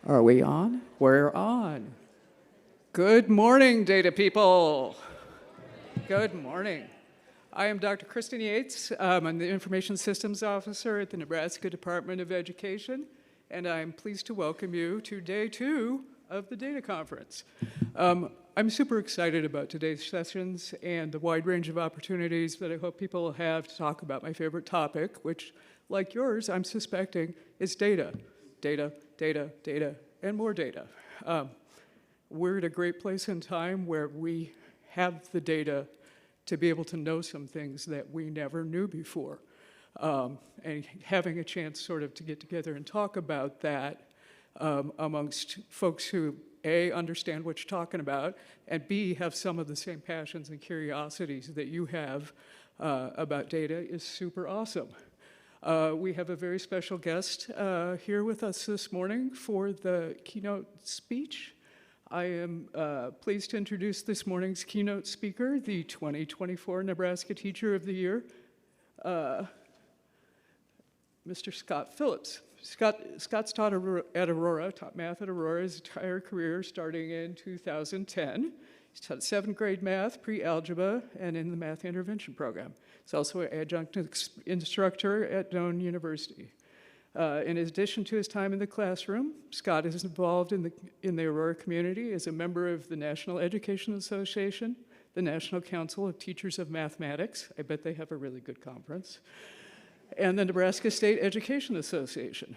Are we on? We're on. Good morning, data people. Good morning. I am Dr. Kristen Yates. I'm the Information Systems Officer at the Nebraska Department of Education, and I'm pleased to welcome you to day 2 of the Data Conference. I'm super excited about today's sessions and the wide range of opportunities that I hope people will have to talk about my favorite topic, which, like yours, I'm suspecting is data. Data, data, data, and more data. We're at a great place in time where we have the data to be able to know some things that we never knew before. And having a chance sort of to get together and talk about that amongst folks who, A, understand what you're talking about, and B, have some of the same passions and curiosities that you have about data is super awesome. We have a very special guest here with us this morning for the keynote speech. I am pleased to introduce this morning's keynote speaker, the 2024 Nebraska Teacher of the Year, Mr. Scott Phillips. Scott's taught at Aurora, taught math at Aurora his entire career starting in 2010. He's taught 7th grade math, pre-algebra, and in the math intervention program. He's also an adjunct instructor at Doane University. In addition to his time in the classroom, Scott is involved in the Aurora community as a member of the National Education Association, the National Council of Teachers of Mathematics. I bet they have a really good conference. And the Nebraska State Education Association.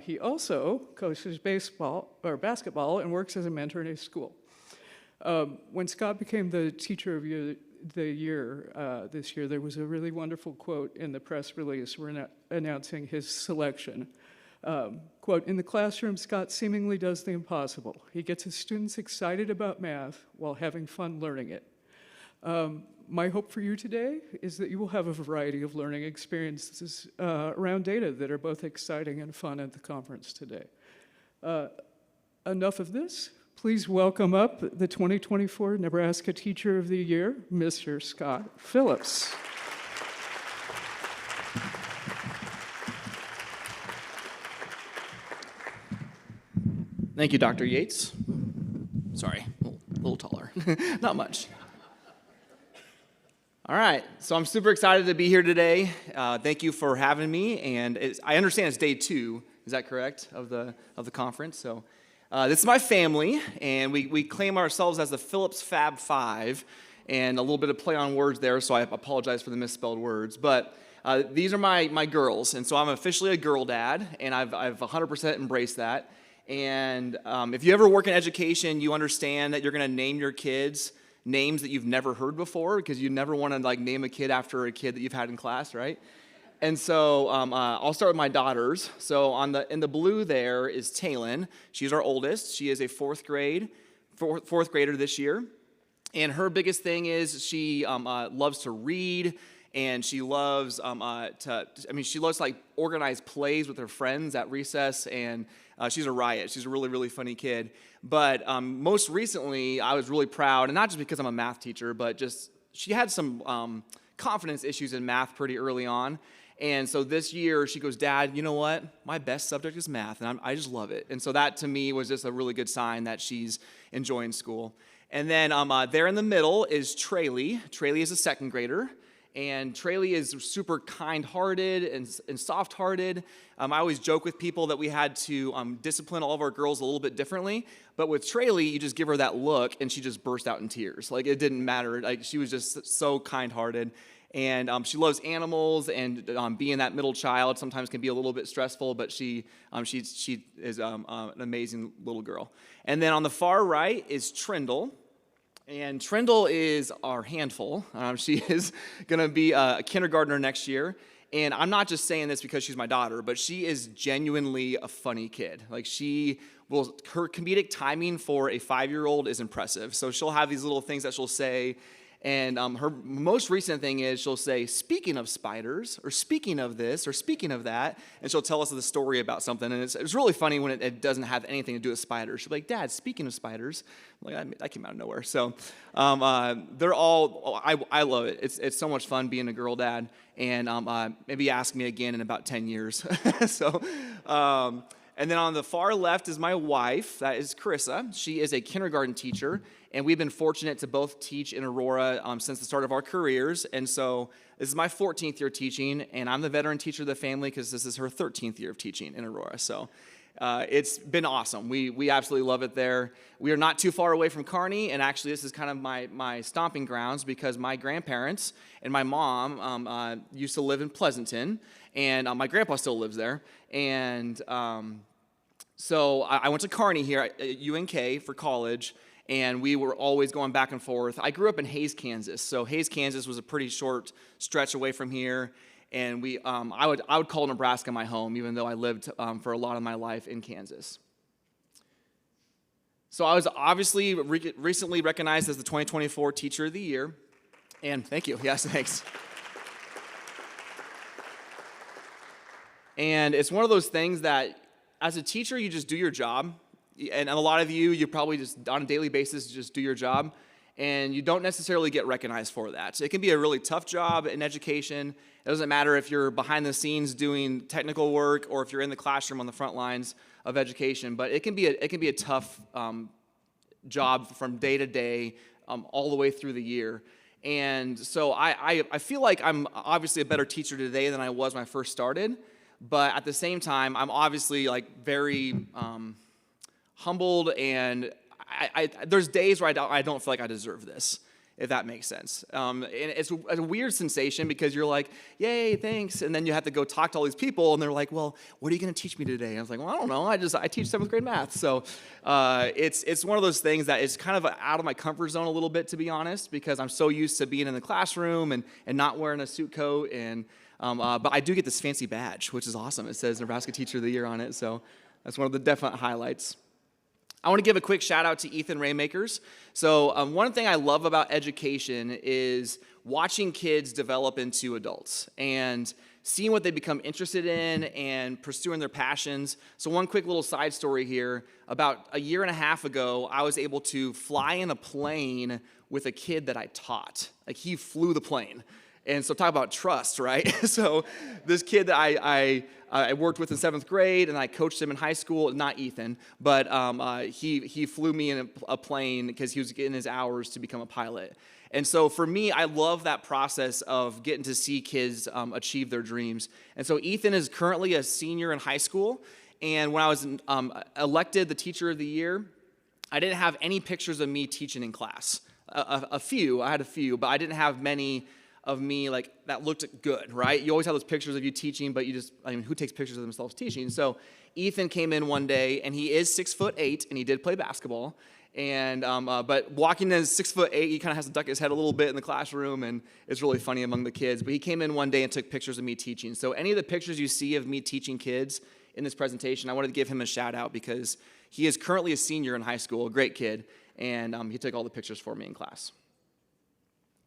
He also coaches basketball and works as a mentor in a school. When Scott became the Teacher of the Year this year, there was a really wonderful quote in the press release. We're announcing his selection. Quote, "In the classroom, Scott seemingly does the impossible. He gets his students excited about math while having fun learning it." My hope for you today is that you will have a variety of learning experiences around data that are both exciting and fun at the conference today. Enough of this. Please welcome up the 2024 Nebraska Teacher of the Year, Mr. Scott Phillips. Thank you, Dr. Yates. Sorry, a little taller, not much. All right, so I'm super excited to be here today. Thank you for having me, and I understand it's day 2. Is that correct of the conference? So. This is my family, and we claim ourselves as the Phillips Fab Five, and a little bit of play on words there, so I apologize for the misspelled words. But these are my girls, and so I'm officially a girl dad, and I've 100% embraced that. And if you ever work in education, you understand that you're going to name your kids names that you've never heard before, because you never want to name a kid after a kid that you've had in class, right? And so I'll start with my daughters. So in the blue there is Taylin. She's our oldest. She is a fourth grader this year. And her biggest thing is she loves to read, and she loves she loves to organize plays with her friends at recess, and she's a riot. She's a really, really funny kid. But most recently, I was really proud, and not just because I'm a math teacher, but just she had some confidence issues in math pretty early on. And so this year, she goes, "Dad, you know what? My best subject is math, and I just love it." And so that, to me, was just a really good sign that she's enjoying school. And then there in the middle is Traley. Traley is a 2nd grader, and Traley is super kind-hearted and soft-hearted. I always joke with people that we had to discipline all of our girls a little bit differently. But with Traley, you just give her that look, and she just burst out in tears. It didn't matter. She was just so kind-hearted. And she loves animals, and being that middle child sometimes can be a little bit stressful, but she is an amazing little girl. And then on the far right is Trindle, and Trindle is our handful. She is going to be a kindergartner next year, and I'm not just saying this because she's my daughter, but she is genuinely a funny kid. Her comedic timing for a 5-year-old is impressive. So she'll have these little things that she'll say. And her most recent thing is she'll say, "Speaking of spiders," or "Speaking of this," or "Speaking of that," and she'll tell us the story about something. And it's really funny when it doesn't have anything to do with spiders. She'll be like, "Dad, speaking of spiders," that came out of nowhere. So they're all, I love it. It's so much fun being a girl dad. And maybe ask me again in about 10 years. So And then on the far left is my wife. That is Carissa. She is a kindergarten teacher, and we've been fortunate to both teach in Aurora since the start of our careers. And so this is my 14th year teaching, and I'm the veteran teacher of the family because this is her 13th year of teaching in Aurora. So it's been awesome. We absolutely love it there. We are not too far away from Kearney, and actually this is kind of my stomping grounds because my grandparents and my mom used to live in Pleasanton, and my grandpa still lives there. And so I went to Kearney here at UNK for college, and we were always going back and forth. I grew up in Hays, Kansas, so Hays, Kansas was a pretty short stretch away from here. And I would call Nebraska my home, even though I lived for a lot of my life in Kansas. So I was obviously recently recognized as the 2024 Teacher of the Year. And thank you. Yes, thanks. And it's one of those things that as a teacher, you just do your job. And a lot of you probably just on a daily basis just do your job. And you don't necessarily get recognized for that. So it can be a really tough job in education. It doesn't matter if you're behind the scenes doing technical work or if you're in the classroom on the front lines of education. But it can be a tough job from day to day, all the way through the year. And so I feel like I'm obviously a better teacher today than I was when I first started. But at the same time, I'm obviously like very humbled, and there's days where I don't feel like I deserve this, if that makes sense. And it's a weird sensation because you're like, yay, thanks. And then you have to go talk to all these people, and they're like, well, what are you going to teach me today? And I was like, well, I don't know. I teach 7th grade math. So it's one of those things that is kind of out of my comfort zone a little bit, to be honest, because I'm so used to being in the classroom and not wearing a suit coat. And but I do get this fancy badge, which is awesome. It says Nebraska Teacher of the Year on it. So that's one of the definite highlights. I want to give a quick shout out to Ethan Raymakers. So one thing I love about education is watching kids develop into adults and seeing what they become interested in and pursuing their passions. So one quick little side story here. About a year and a half ago, I was able to fly in a plane with a kid that I taught. Like, he flew the plane. And so talk about trust, right? So this kid that I worked with in 7th grade, and I coached him in high school, not Ethan, but he flew me in a plane because he was getting his hours to become a pilot. And so for me, I love that process of getting to see kids achieve their dreams. And so Ethan is currently a senior in high school, and when I was elected the Teacher of the Year, I didn't have any pictures of me teaching in class. I had a few, but I didn't have many of me like that looked good, right? You always have those pictures of you teaching, but who takes pictures of themselves teaching? So Ethan came in one day, and he is 6'8", and he did play basketball. And but walking as 6'8", he kind of has to duck his head a little bit in the classroom, and it's really funny among the kids. But he came in one day and took pictures of me teaching. So any of the pictures you see of me teaching kids in this presentation, I wanted to give him a shout out because he is currently a senior in high school, a great kid, and he took all the pictures for me in class.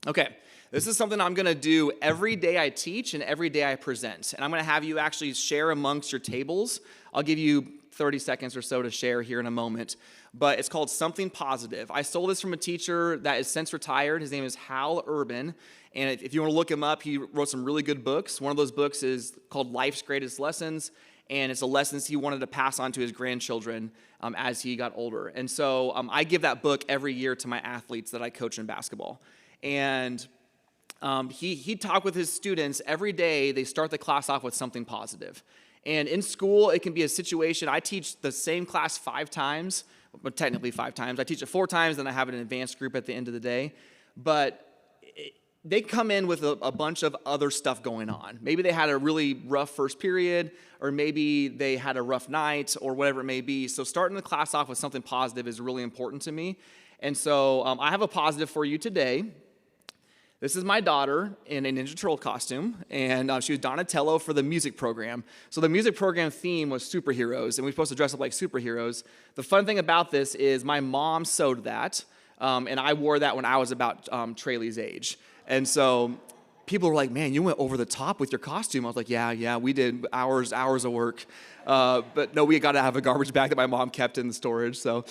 Okay, this is something I'm going to do every day I teach and every day I present. And I'm going to have you actually share amongst your tables. I'll give you 30 seconds or so to share here in a moment. But it's called Something Positive. I stole this from a teacher that is since retired. His name is Hal Urban. And if you want to look him up, he wrote some really good books. One of those books is called Life's Greatest Lessons. And it's the lessons he wanted to pass on to his grandchildren as he got older. And so I give that book every year to my athletes that I coach in basketball. And he talked with his students every day. They start the class off with something positive. And in school, it can be a situation. I teach the same class 5 times, but technically 5 times. I teach it 4 times, then I have an advanced group at the end of the day. But they come in with a bunch of other stuff going on. Maybe they had a really rough first period, or maybe they had a rough night, or whatever it may be. So starting the class off with something positive is really important to me. And so I have a positive for you today. This is my daughter in a Ninja Turtle costume, and she was Donatello for the music program. So the music program theme was superheroes, and we were supposed to dress up like superheroes. The fun thing about this is my mom sewed that, and I wore that when I was about Traley's age. And so people were like, man, you went over the top with your costume. I was like, yeah, we did hours of work. But no, we got to have a garbage bag that my mom kept in the storage, so...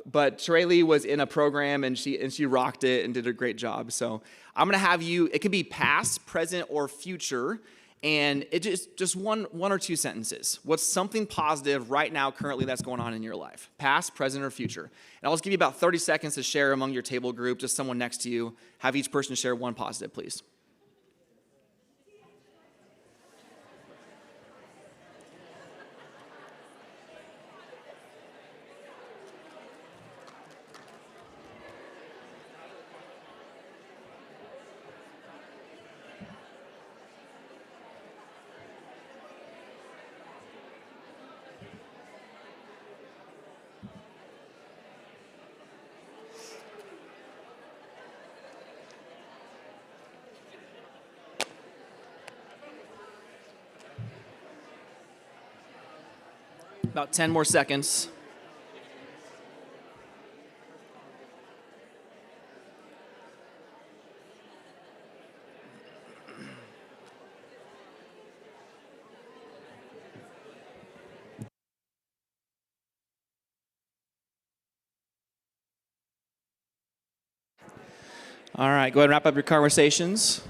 But Traley was in a program, and she rocked it and did a great job. So I'm going to have you, it can be past, present, or future, And it just one or two sentences. What's something positive right now, currently, that's going on in your life? Past, present, or future? And I'll just give you about 30 seconds to share among your table group, just someone next to you. Have each person share one positive, please. About 10 more seconds. All right, go ahead and wrap up your conversations.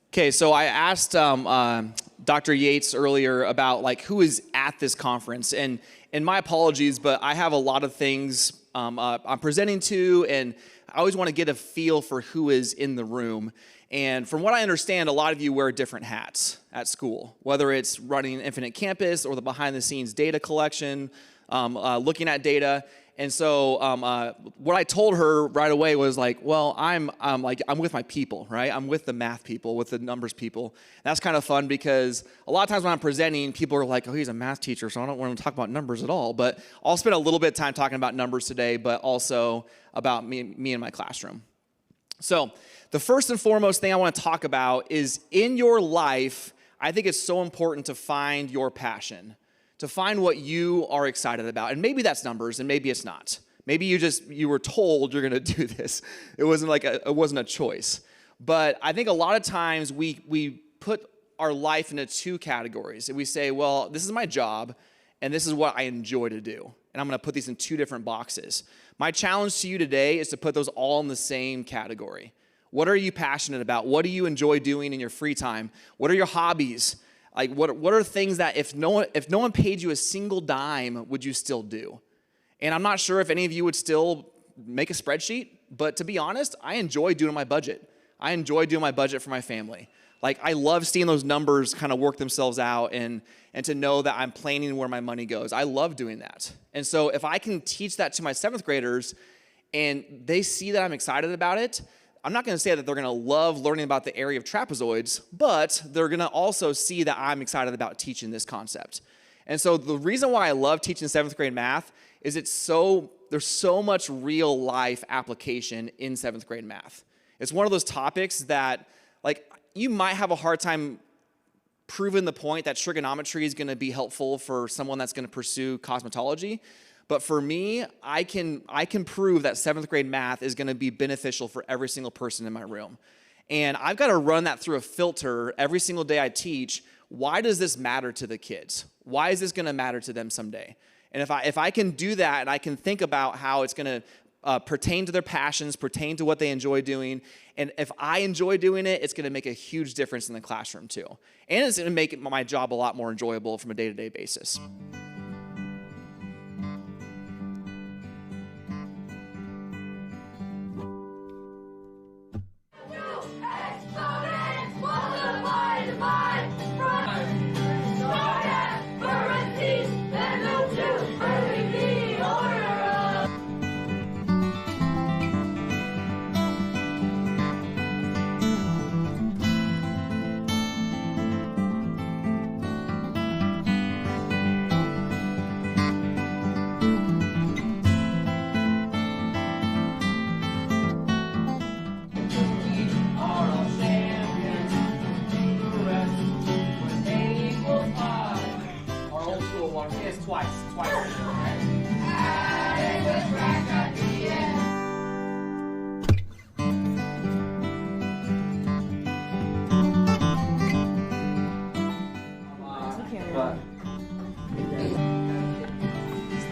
Okay, so I asked Dr. Yates earlier about like who is at this conference, and my apologies, but I have a lot of things I'm presenting to, and I always want to get a feel for who is in the room. And from what I understand, a lot of you wear different hats at school, whether it's running Infinite Campus or the behind-the-scenes data collection, looking at data. And so what I told her right away was like, well, I'm with my people, right? I'm with the math people, with the numbers people. That's kind of fun because a lot of times when I'm presenting, people are like, oh, he's a math teacher, so I don't want to talk about numbers at all. But I'll spend a little bit of time talking about numbers today, but also about me and my classroom. So the first and foremost thing I want to talk about is in your life, I think it's so important to find your passion, to find what you are excited about. And maybe that's numbers, and maybe it's not. Maybe you were told you're going to do this. It wasn't a choice. But I think a lot of times we put our life into two categories. And we say, well, this is my job, and this is what I enjoy to do. And I'm going to put these in two different boxes. My challenge to you today is to put those all in the same category. What are you passionate about? What do you enjoy doing in your free time? What are your hobbies? Like, what are things that if no one paid you a single dime, would you still do? And I'm not sure if any of you would still make a spreadsheet, but to be honest, I enjoy doing my budget. I enjoy doing my budget for my family. Like, I love seeing those numbers kind of work themselves out and to know that I'm planning where my money goes. I love doing that. And so if I can teach that to my 7th graders and they see that I'm excited about it, I'm not going to say that they're going to love learning about the area of trapezoids, but they're going to also see that I'm excited about teaching this concept. And so the reason why I love teaching 7th grade math is there's so much real life application in 7th grade math. It's one of those topics that, like, you might have a hard time proving the point that trigonometry is going to be helpful for someone that's going to pursue cosmetology. But for me, I can prove that 7th grade math is going to be beneficial for every single person in my room. And I've got to run that through a filter every single day I teach. Why does this matter to the kids? Why is this going to matter to them someday? And if I can do that and I can think about how it's going to pertain to their passions, pertain to what they enjoy doing, and if I enjoy doing it, it's going to make a huge difference in the classroom too. And it's going to make my job a lot more enjoyable from a day-to-day basis.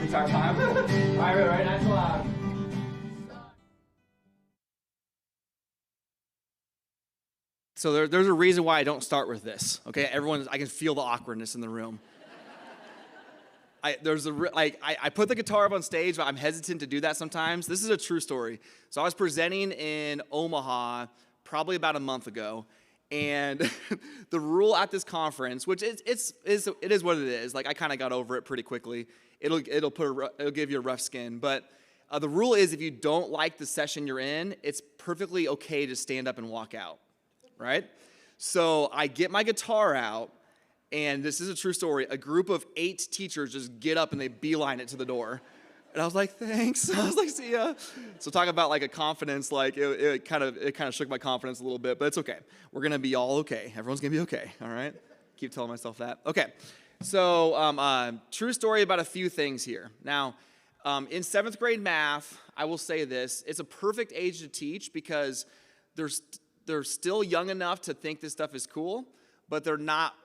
It's our time. All right, nice and loud. So there's a reason why I don't start with this, okay? I can feel the awkwardness in the room. I put the guitar up on stage, but I'm hesitant to do that sometimes. This is a true story. So I was presenting in Omaha probably about a month ago, and the rule at this conference, which it is what it is. Like, I kind of got over it pretty quickly. It'll give you a rough skin, but the rule is if you don't like the session you're in, it's perfectly okay to stand up and walk out, right? So I get my guitar out. And this is a true story. A group of 8 teachers just get up and they beeline it to the door. And I was like, thanks. I was like, see ya. So talk about like a confidence, like it kind of shook my confidence a little bit, but it's okay. We're gonna be all okay. Everyone's gonna be okay, all right? Keep telling myself that. Okay, so true story about a few things here. Now, in 7th grade math, I will say this, it's a perfect age to teach because they're still young enough to think this stuff is cool, but they're not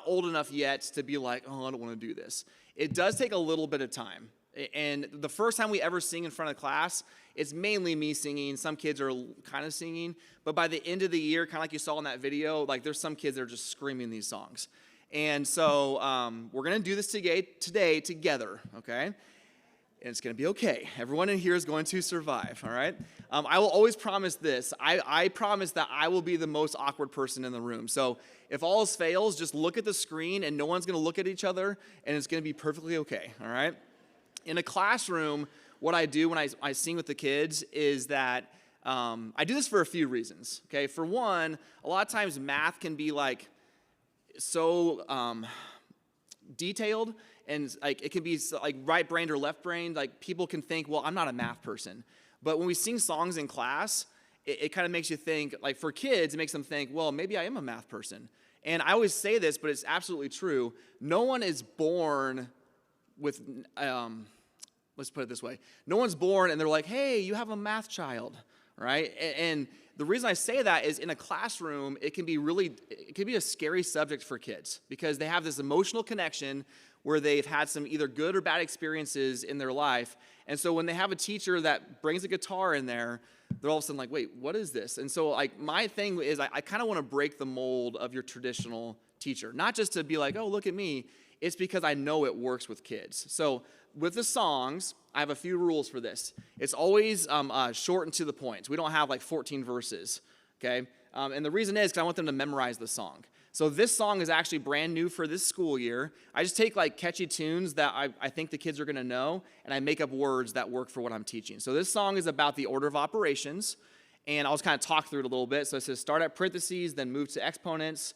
old enough yet to be like, oh, I don't want to do this. It does take a little bit of time. And the first time we ever sing in front of class, it's mainly me singing. Some kids are kind of singing. But by the end of the year, kind of like you saw in that video, like there's some kids that are just screaming these songs. And so we're going to do this today together, okay? And it's going to be okay. Everyone in here is going to survive, all right? I will always promise this. I promise that I will be the most awkward person in the room. So if all else fails, just look at the screen and no one's going to look at each other, and it's going to be perfectly okay, all right? In a classroom, what I do when I sing with the kids is that I do this for a few reasons, okay? For one, a lot of times math can be like so detailed, and like it can be like right-brained or left-brained. Like people can think, well, I'm not a math person. But when we sing songs in class, it kind of makes you think, like for kids, it makes them think, well, maybe I am a math person. And I always say this, but it's absolutely true. No one is born with, let's put it this way. No one's born and they're like, hey, you have a math child, right? And the reason I say that is in a classroom, it can be a scary subject for kids because they have this emotional connection where they've had some either good or bad experiences in their life. And so when they have a teacher that brings a guitar in there, they're all of a sudden like, wait, what is this? And so like my thing is I kind of want to break the mold of your traditional teacher. Not just to be like, oh, look at me. It's because I know it works with kids. So with the songs, I have a few rules for this. It's always short and to the point. We don't have like 14 verses, okay? And the reason is because I want them to memorize the song. So this song is actually brand new for this school year. I just take like catchy tunes that I think the kids are going to know, and I make up words that work for what I'm teaching. So this song is about the order of operations, and I'll just kind of talk through it a little bit. So it says start at parentheses, then move to exponents.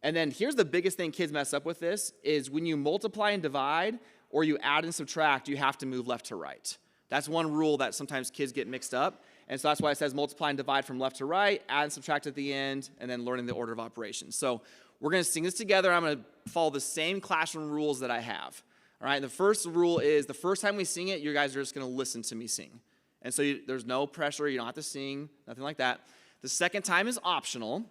And then here's the biggest thing kids mess up with this is when you multiply and divide or you add and subtract, you have to move left to right. That's one rule that sometimes kids get mixed up. And so that's why it says multiply and divide from left to right, add and subtract at the end, and then learning the order of operations. So we're going to sing this together. I'm going to follow the same classroom rules that I have. All right, the first rule is the first time we sing it, you guys are just going to listen to me sing. And so there's no pressure. You don't have to sing, nothing like that. The second time is optional.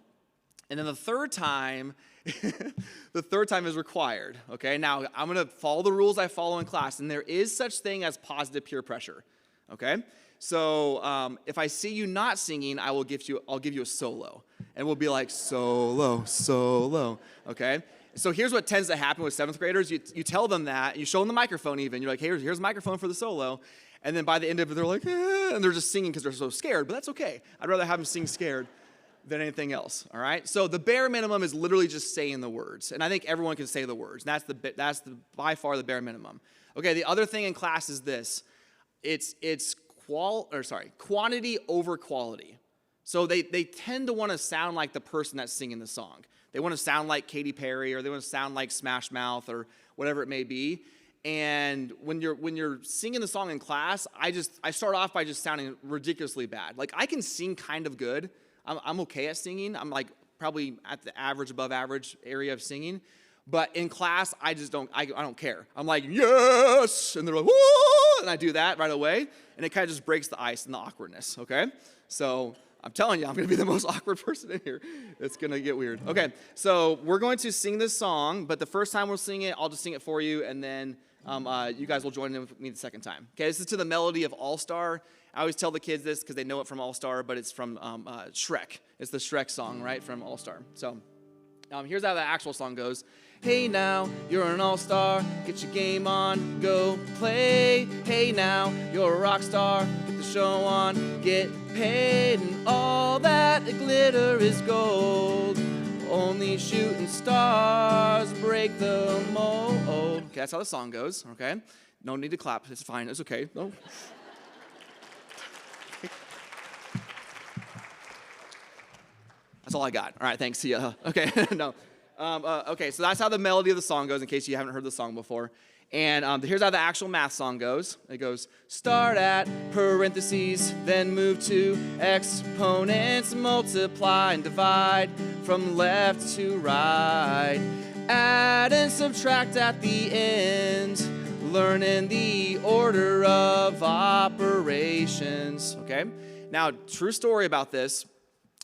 And then the third time, is required. Okay, now I'm going to follow the rules I follow in class. And there is such thing as positive peer pressure. Okay? So if I see you not singing, I'll give you a solo, and we'll be like solo, solo. Okay. So here's what tends to happen with 7th graders: you tell them that, you show them the microphone. Even you're like, hey, here's a microphone for the solo, and then by the end of it, they're like, and they're just singing because they're so scared. But that's okay. I'd rather have them sing scared than anything else. All right. So the bare minimum is literally just saying the words, and I think everyone can say the words. And that's by far the bare minimum. Okay. The other thing in class is this: it's quantity over quality. So they tend to want to sound like the person that's singing the song. They want to sound like Katy Perry, or they want to sound like Smash Mouth, or whatever it may be. And when you're singing the song in class, I start off by just sounding ridiculously bad. Like I can sing kind of good. I'm okay at singing. I'm like probably at the average, above average area of singing. But in class, I don't care. I'm like, yes! And they're like, whoa! And I do that right away. And it kind of just breaks the ice and the awkwardness, okay? So I'm telling you, I'm going to be the most awkward person in here. It's going to get weird. Okay, so we're going to sing this song, but the first time we'll sing it, I'll just sing it for you, and then you guys will join in with me the second time. Okay, this is to the melody of All Star. I always tell the kids this because they know it from All Star, but it's from Shrek. It's the Shrek song, right, from All Star. So here's how the actual song goes. Hey now, you're an all-star, get your game on, go play. Hey now, you're a rock star, get the show on, get paid. And all that glitter is gold, only shooting stars break the mold. Okay, that's how the song goes, okay? No need to clap, it's fine, it's okay. No. That's all I got. All right, thanks, see ya. Okay, no. Okay, so that's how the melody of the song goes, in case you haven't heard the song before. And here's how the actual math song goes. It goes, start at parentheses, then move to exponents, multiply and divide from left to right. Add and subtract at the end, learning the order of operations. Okay? Now, true story about this,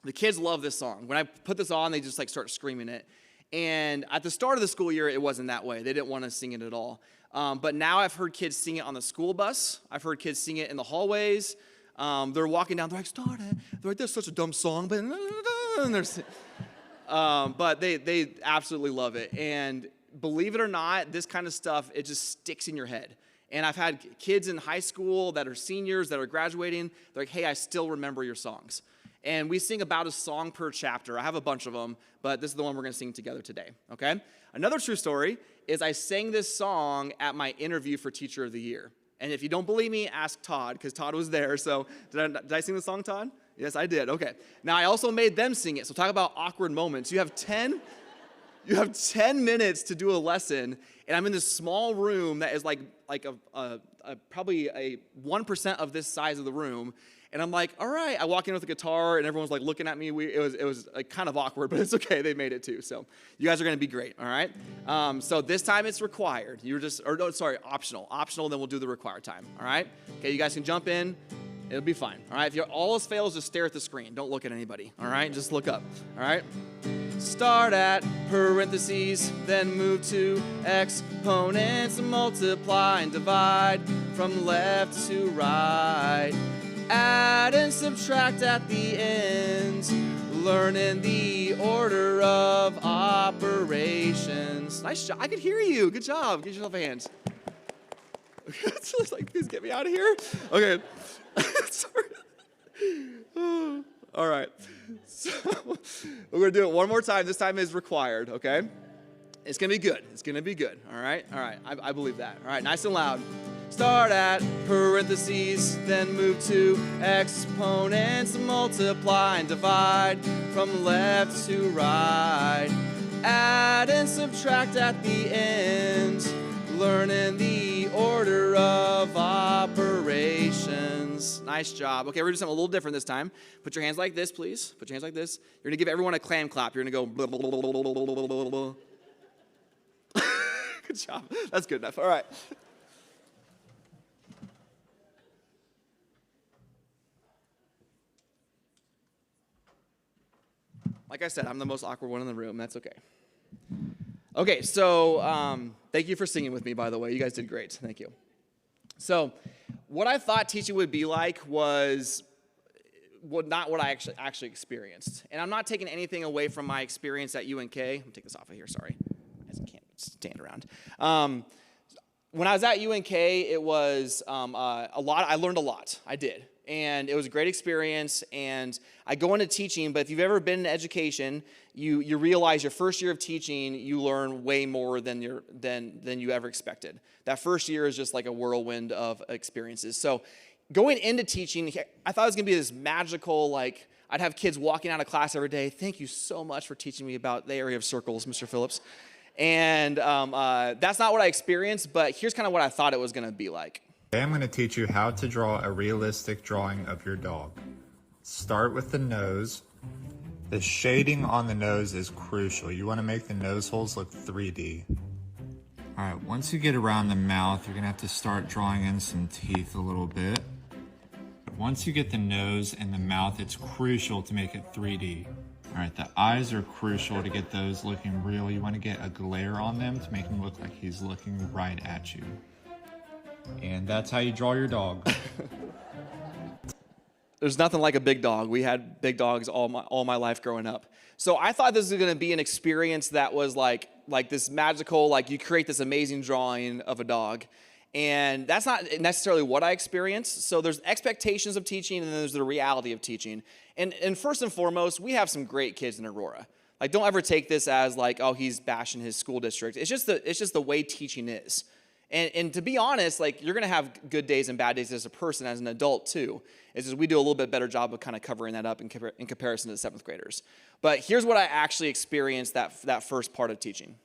the kids love this song. When I put this on, they just like start screaming it. And at the start of the school year, it wasn't that way. They didn't want to sing it at all. But now I've heard kids sing it on the school bus. I've heard kids sing it in the hallways. They're walking down, they're like, start it. They're like, that's such a dumb song. But, but they absolutely love it. And believe it or not, this kind of stuff, it just sticks in your head. And I've had kids in high school that are seniors, that are graduating. They're like, hey, I still remember your songs. And we sing about a song per chapter. I have a bunch of them, but this is the one we're going to sing together today, okay? Another true story is I sang this song at my interview for Teacher of the Year. And if you don't believe me, ask Todd, because Todd was there. So did I sing the song, Todd? Yes, I did. Okay. Now, I also made them sing it. So talk about awkward moments. You have 10 minutes to do a lesson, and I'm in this small room that is like probably a 1% of this size of the room. And I'm like, all right. I walk in with a guitar, and everyone's like looking at me. It was like kind of awkward, but it's okay. They made it too. So you guys are going to be great. All right. So this time it's required. Optional. Optional. Then we'll do the required time. All right. Okay. You guys can jump in. It'll be fine. All right. If all else fails, just stare at the screen. Don't look at anybody. All right. Just look up. All right. Start at parentheses, then move to exponents, multiply and divide from left to right. Add and subtract at the end, learning the order of operations. Nice job. I could hear you. Good job. Give yourself a hand. It's just like, please get me out of here. Okay. Sorry. All right. So we're going to do it one more time. This time is required, okay? It's going to be good. It's going to be good. All right? All right. I believe that. All right. Nice and loud. Start at parentheses, then move to exponents, multiply and divide from left to right. Add and subtract at the end, learning the order of operations. Nice job. Okay, we're going to do something a little different this time. Put your hands like this, please. Put your hands like this. You're going to give everyone a clam clap. You're going to go blah, blah, blah, blah, blah, blah, blah, blah. Good job. That's good enough. All right. Like I said, I'm the most awkward one in the room. That's okay. Okay, so thank you for singing with me, by the way. You guys did great. Thank you. So what I thought teaching would be like was not what I actually experienced. And I'm not taking anything away from my experience at UNK. I'm going to take this off of here, sorry. I can't stand around. When I was at UNK, it was a lot. I learned a lot. I did. And it was a great experience, and I go into teaching, but if you've ever been in education, you realize your first year of teaching, you learn way more than you ever expected. That first year is just like a whirlwind of experiences. So going into teaching, I thought it was going to be this magical, like, I'd have kids walking out of class every day, thank you so much for teaching me about the area of circles, Mr. Phillips. And that's not what I experienced, but here's kind of what I thought it was going to be like. Today I'm going to teach you how to draw a realistic drawing of your dog. Start with the nose. The shading on the nose is crucial. You want to make the nose holes look 3D. Alright, once you get around the mouth, you're going to have to start drawing in some teeth a little bit. Once you get the nose and the mouth, it's crucial to make it 3D. Alright, the eyes are crucial to get those looking real. You want to get a glare on them to make them look like he's looking right at you. And that's how you draw your dog. There's nothing like a big dog. We had big dogs all my life growing up. So I thought this was going to be an experience that was like this magical, like you create this amazing drawing of a dog. And that's not necessarily what I experienced. So there's expectations of teaching, and then there's the reality of teaching. And first and foremost, we have some great kids in Aurora. Like, don't ever take this as like, oh, he's bashing his school district. It's just the way teaching is. And to be honest, like, you're going to have good days and bad days as a person, as an adult too. It's just we do a little bit better job of kind of covering that up in comparison to the 7th graders. But here's what I actually experienced that first part of teaching.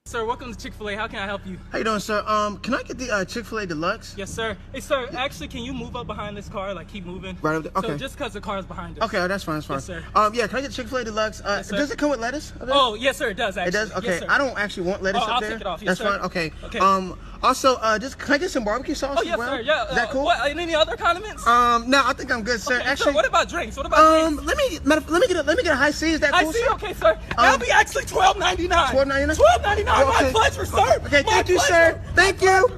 Sir, welcome to Chick-fil-A. How can I help you? How you doing, sir? Can I get the Chick-fil-A Deluxe? Yes, sir. Hey, sir, actually, can you move up behind this car? Like, keep moving. Right up there? Okay. So just because the car is behind us. Okay, that's fine, that's fine. Yes, sir. Yeah, can I get Chick-fil-A Deluxe? Yes, sir. Does it come with lettuce? Oh, yes, sir, it does, actually. It does? Okay, Yes, sir. I don't actually want lettuce up I'll there. take it off. Yes, that's sir. fine, okay. Okay. Also, just can I get some barbecue sauce Oh, as yes, well? sir, yeah. Is that cool? What, and any other condiments? No, I think I'm good, sir. Okay, Actually, sir, what about drinks? What about drinks? let me get a high C. Is that I cool, see, sir? okay, sir. That'll be actually $12.99. $12.99? $12.99, my Okay. pleasure, sir. Okay, My thank you, pleasure. sir. Thank you.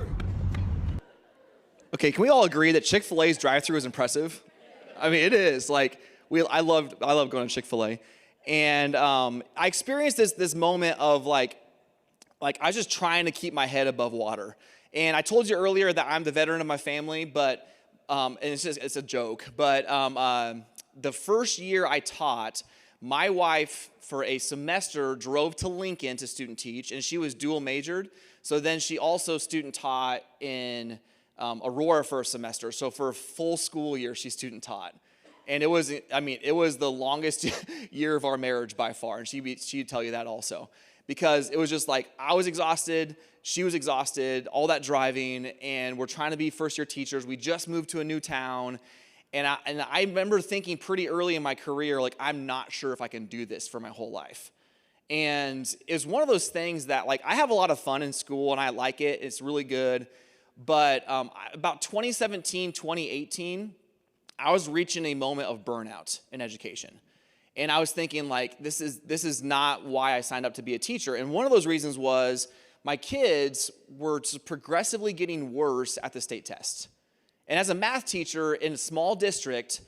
Okay, can we all agree that Chick-fil-A's drive-thru is impressive? I mean, it is. Like, I love going to Chick-fil-A. And I experienced this moment of like I was just trying to keep my head above water. And I told you earlier that I'm the veteran of my family, but and it's a joke. But the first year I taught, my wife for a semester drove to Lincoln to student teach, and she was dual majored. So then she also student taught in Aurora for a semester. So for a full school year, she student taught. And it was the longest year of our marriage by far. And she'd tell you that also. Because it was just like, I was exhausted, she was exhausted, all that driving, and we're trying to be first-year teachers. We just moved to a new town. And I remember thinking pretty early in my career, like, I'm not sure if I can do this for my whole life. And it's one of those things that, like, I have a lot of fun in school, and I like it. It's really good. But about 2017, 2018, I was reaching a moment of burnout in education. And I was thinking, like, this is not why I signed up to be a teacher. And one of those reasons was my kids were just progressively getting worse at the state test. And as a math teacher in a small district,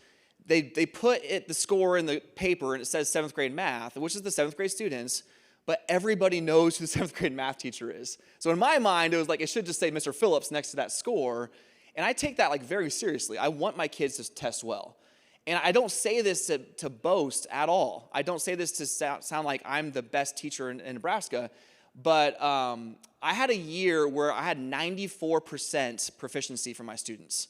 they put the score in the paper, and it says 7th grade math, which is the 7th grade students, but everybody knows who the 7th grade math teacher is. So in my mind, it was like it should just say Mr. Phillips next to that score. And I take that, like, very seriously. I want my kids to test well. And I don't say this to boast at all. I don't say this to sound like I'm the best teacher in Nebraska. But I had a year where I had 94% proficiency for my students.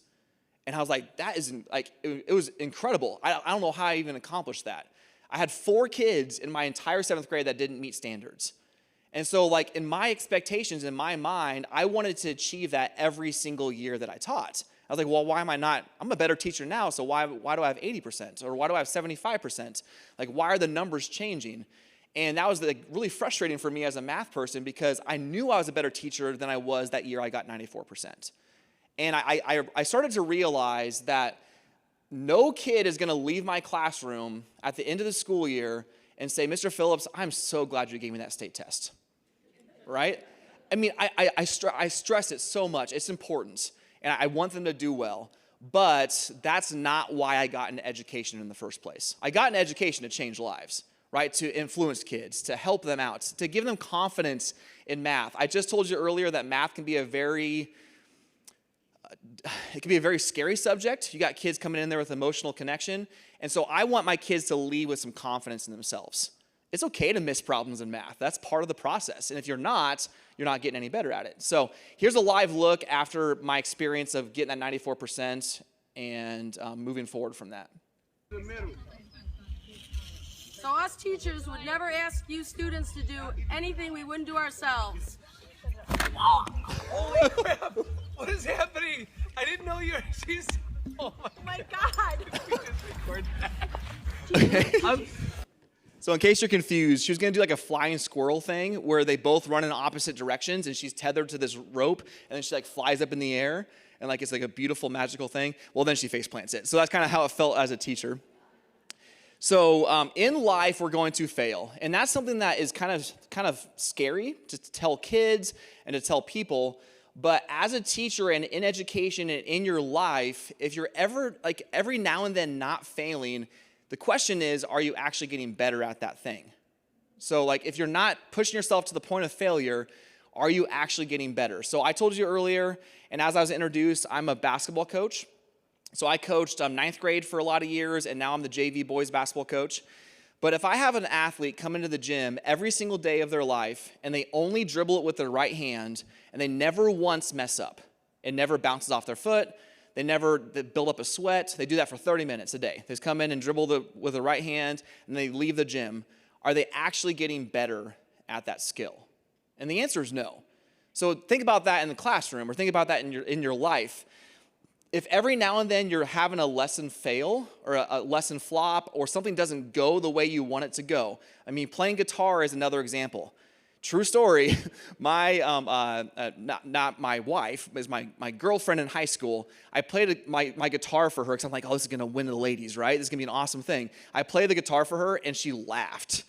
And I was like, that is, like, it was incredible. I don't know how I even accomplished that. I had 4 kids in my entire 7th grade that didn't meet standards. And so, like, in my expectations, in my mind, I wanted to achieve that every single year that I taught. I was like, well, why am I not? I'm a better teacher now, so why do I have 80%? Or why do I have 75%? Like, why are the numbers changing? And that was, like, really frustrating for me as a math person because I knew I was a better teacher than I was that year I got 94%. And I started to realize that no kid is going to leave my classroom at the end of the school year and say, Mr. Phillips, I'm so glad you gave me that state test, right? I mean, I stress it so much. It's important, and I want them to do well, but that's not why I got into education in the first place. I got into education to change lives, right? To influence kids, to help them out, to give them confidence in math. I just told you earlier that math can be a very scary subject. You got kids coming in there with emotional connection. And so I want my kids to lead with some confidence in themselves. It's okay to miss problems in math. That's part of the process. And if you're not getting any better at it. So here's a live look after my experience of getting that 94% and moving forward from that. So us teachers would never ask you students to do anything we wouldn't do ourselves. Holy crap! What is happening? I didn't know you were. She's. Oh My God! We just record that. So in case you're confused, she was going to do like a flying squirrel thing where they both run in opposite directions and she's tethered to this rope and then she like flies up in the air and like it's like a beautiful magical thing. Well, then she face plants it. So that's kind of how it felt as a teacher. So in life, we're going to fail. And that's something that is kind of scary to tell kids and to tell people. But as a teacher and in education and in your life, if you're ever, like every now and then not failing, the question is, are you actually getting better at that thing? So like if you're not pushing yourself to the point of failure, are you actually getting better? So I told you earlier, and as I was introduced, I'm a basketball coach. So I coached ninth grade for a lot of years, and now I'm the JV boys basketball coach. But if I have an athlete come into the gym every single day of their life, and they only dribble it with their right hand, and they never once mess up, it never bounces off their foot, they build up a sweat, they do that for 30 minutes a day. They just come in and dribble with the right hand, and they leave the gym. Are they actually getting better at that skill? And the answer is no. So think about that in the classroom, or think about that in your life. If every now and then you're having a lesson fail, or a lesson flop, or something doesn't go the way you want it to go. I mean, playing guitar is another example. True story, not my wife, but my girlfriend in high school, I played my guitar for her because I'm like, oh, this is going to win the ladies, right? This is going to be an awesome thing. I played the guitar for her, and she laughed.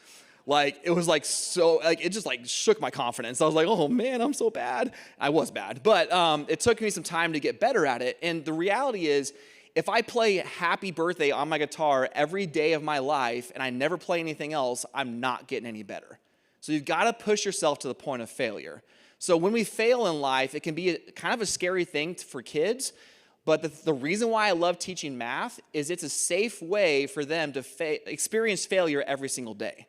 Like, it was like so, like, it just like shook my confidence. I was like, oh man, I'm so bad. I was bad, but it took me some time to get better at it. And the reality is, if I play Happy Birthday on my guitar every day of my life and I never play anything else, I'm not getting any better. So you've got to push yourself to the point of failure. So when we fail in life, it can be kind of a scary thing for kids. But the reason why I love teaching math is it's a safe way for them to experience failure every single day.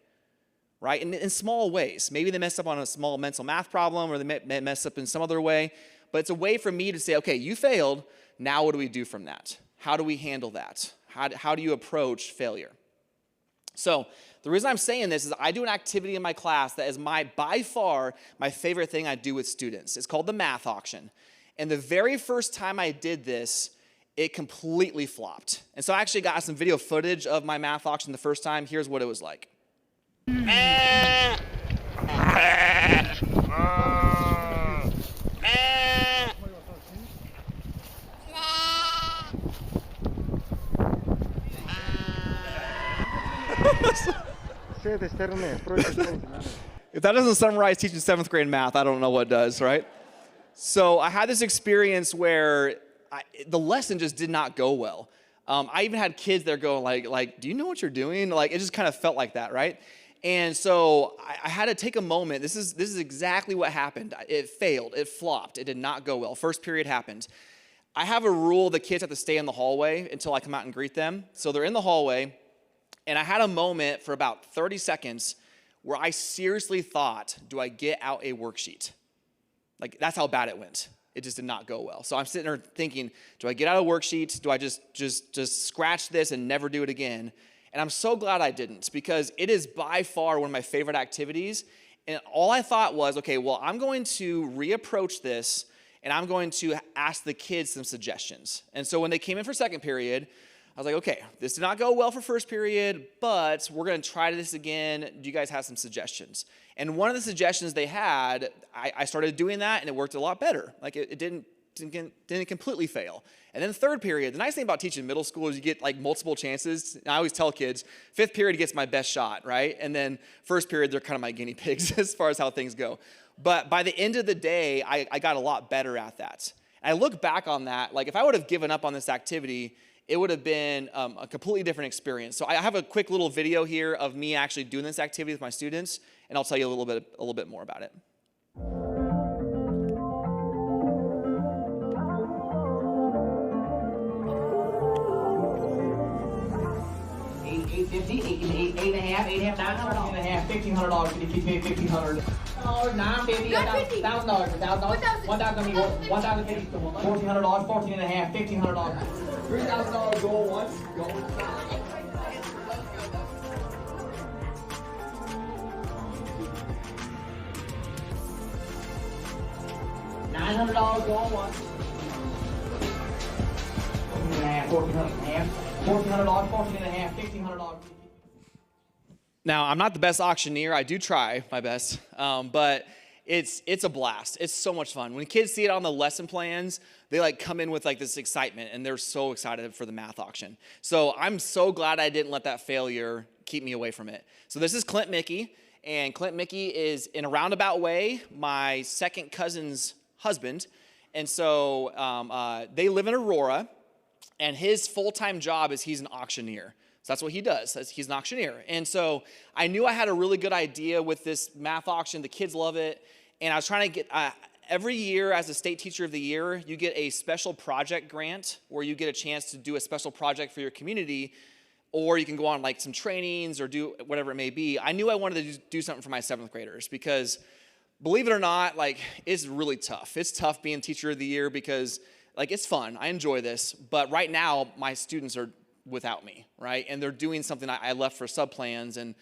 Right? In small ways. Maybe they mess up on a small mental math problem, or they may mess up in some other way. But it's a way for me to say, okay, you failed. Now what do we do from that? How do we handle that? How do you approach failure? So the reason I'm saying this is I do an activity in my class that is by far my favorite thing I do with students. It's called the math auction. And the very first time I did this, it completely flopped. And so I actually got some video footage of my math auction the first time. Here's what it was like. If that doesn't summarize teaching 7th grade math, I don't know what does, right? So I had this experience where the lesson just did not go well. I even had kids there going like, do you know what you're doing? Like, it just kind of felt like that, right? And so I had to take a moment. This is exactly what happened. It failed. It flopped. It did not go well. First period happened. I have a rule: the kids have to stay in the hallway until I come out and greet them. So they're in the hallway, and I had a moment for about 30 seconds where I seriously thought, do I get out a worksheet? Like, that's how bad it went. It just did not go well. So I'm sitting there thinking, do I get out a worksheet? Do I just scratch this and never do it again? And I'm so glad I didn't, because it is by far one of my favorite activities. And all I thought was, okay, well, I'm going to reapproach this, and I'm going to ask the kids some suggestions. And so when they came in for second period, I was like, okay, this did not go well for first period, but we're going to try this again. Do you guys have some suggestions? And one of the suggestions they had, I started doing that, and it worked a lot better. Like, it didn't completely fail. And then third period, the nice thing about teaching middle school is you get like multiple chances. And I always tell kids, 5th period gets my best shot, right? And then first period, they're kind of my guinea pigs as far as how things go. But by the end of the day, I got a lot better at that. And I look back on that, like if I would have given up on this activity, it would have been a completely different experience. So I have a quick little video here of me actually doing this activity with my students, and I'll tell you a little bit more about it. 850, 8.5, 8.5, $900, $1,500, $1,500, $950, $1,000, $1,000, $1,050, $1,450, $14.5, $1,500, $3,000. Go once, go $900 go on once. $1,400, $1,400, $14.5, $1,500. Now, I'm not the best auctioneer. I do try my best, but it's a blast. It's so much fun. When kids see it on the lesson plans, they like come in with like this excitement, and they're so excited for the math auction. So I'm so glad I didn't let that failure keep me away from it. So this is Clint Mickey, and Clint Mickey is, in a roundabout way, my second cousin's husband. And so they live in Aurora, and his full-time job is he's an auctioneer. So that's what he does. He's an auctioneer. And so I knew I had a really good idea with this math auction. The kids love it. And I was trying to get, every year as a state teacher of the year, you get a special project grant where you get a chance to do a special project for your community, or you can go on like some trainings or do whatever it may be. I knew I wanted to do something for my 7th graders because, believe it or not, like, it's really tough. It's tough being teacher of the year because, like, it's fun. I enjoy this. But right now, my students are without me, right? And they're doing something I left for sub-plans. And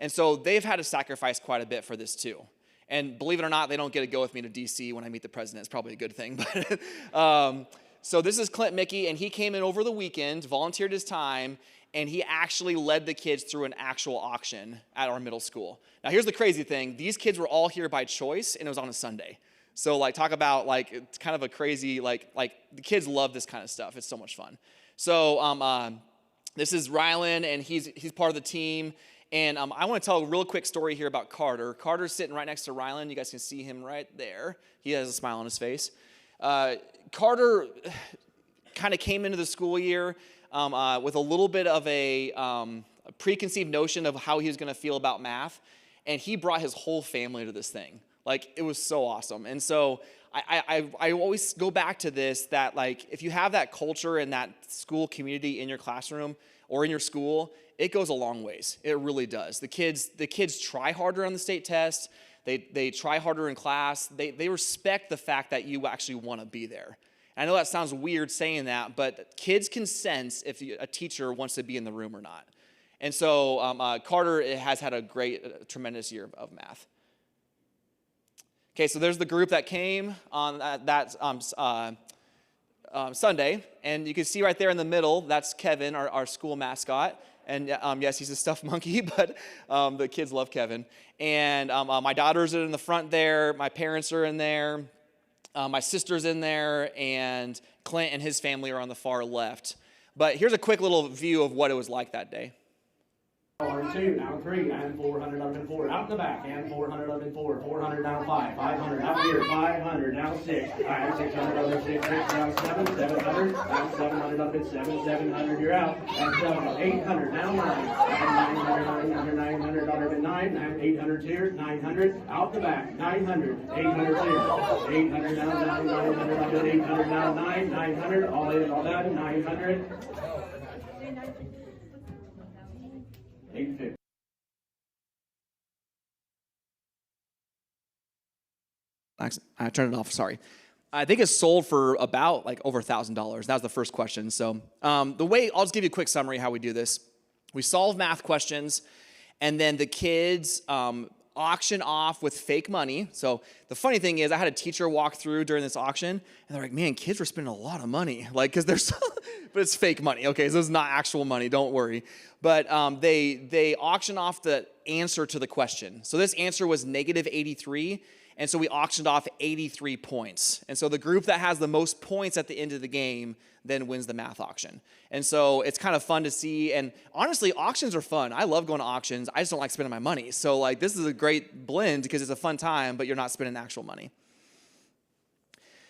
so they've had to sacrifice quite a bit for this too. And believe it or not, they don't get to go with me to D.C. when I meet the president. It's probably a good thing. But so this is Clint Mickey, and he came in over the weekend, volunteered his time, and he actually led the kids through an actual auction at our middle school. Now, here's the crazy thing. These kids were all here by choice, and it was on a Sunday. So, like, talk about, like, it's kind of a crazy, like the kids love this kind of stuff. It's so much fun. So, this is Rylan, and he's part of the team. And I want to tell a real quick story here about Carter. Carter's sitting right next to Rylan. You guys can see him right there. He has a smile on his face. Carter kind of came into the school year with a little bit of a preconceived notion of how he was going to feel about math. And he brought his whole family to this thing. Like, it was so awesome. And so I always go back to this, that, like, if you have that culture and that school community in your classroom or in your school, it goes a long ways. It really does. The kids try harder on the state test. They try harder in class. They respect the fact that you actually want to be there. And I know that sounds weird saying that, but kids can sense if a teacher wants to be in the room or not. And so Carter has had a tremendous year of math. Okay, so there's the group that came on that Sunday, and you can see right there in the middle, that's Kevin, our school mascot. And yes, he's a stuffed monkey, but the kids love Kevin. And my daughters are in the front there, my parents are in there, my sister's in there, and Clint and his family are on the far left. But here's a quick little view of what it was like that day. Or 2, now 3, and 400 up and 4, out in the back, and 400 up and 4, 400 down 5, 500 out here, 500 down 6, all right, 600 up and 6, 6 down 7, 700, down 700 up and 7, 700, you're out, and 800 down 9, 900, 900 up and 9, and 800 here, 900, out the back, 900, 800 here, 800 down 9, 900 up and 800 down 9, 900, all in, all done, 900. 850. I turned it off, sorry. I think it's sold for about like over $1,000. That was the first question. So I'll just give you a quick summary how we do this. We solve math questions, and then the kids auction off with fake money. So the funny thing is, I had a teacher walk through during this auction, and they're like, man, kids were spending a lot of money. Like, because they're so, but it's fake money. Okay, so it's not actual money, don't worry. But they auction off the answer to the question. So this answer was negative 83, and so we auctioned off 83 points. And so the group that has the most points at the end of the game then wins the math auction. And so it's kind of fun to see. And honestly, auctions are fun. I love going to auctions. I just don't like spending my money. So, like, this is a great blend because it's a fun time, but you're not spending actual money.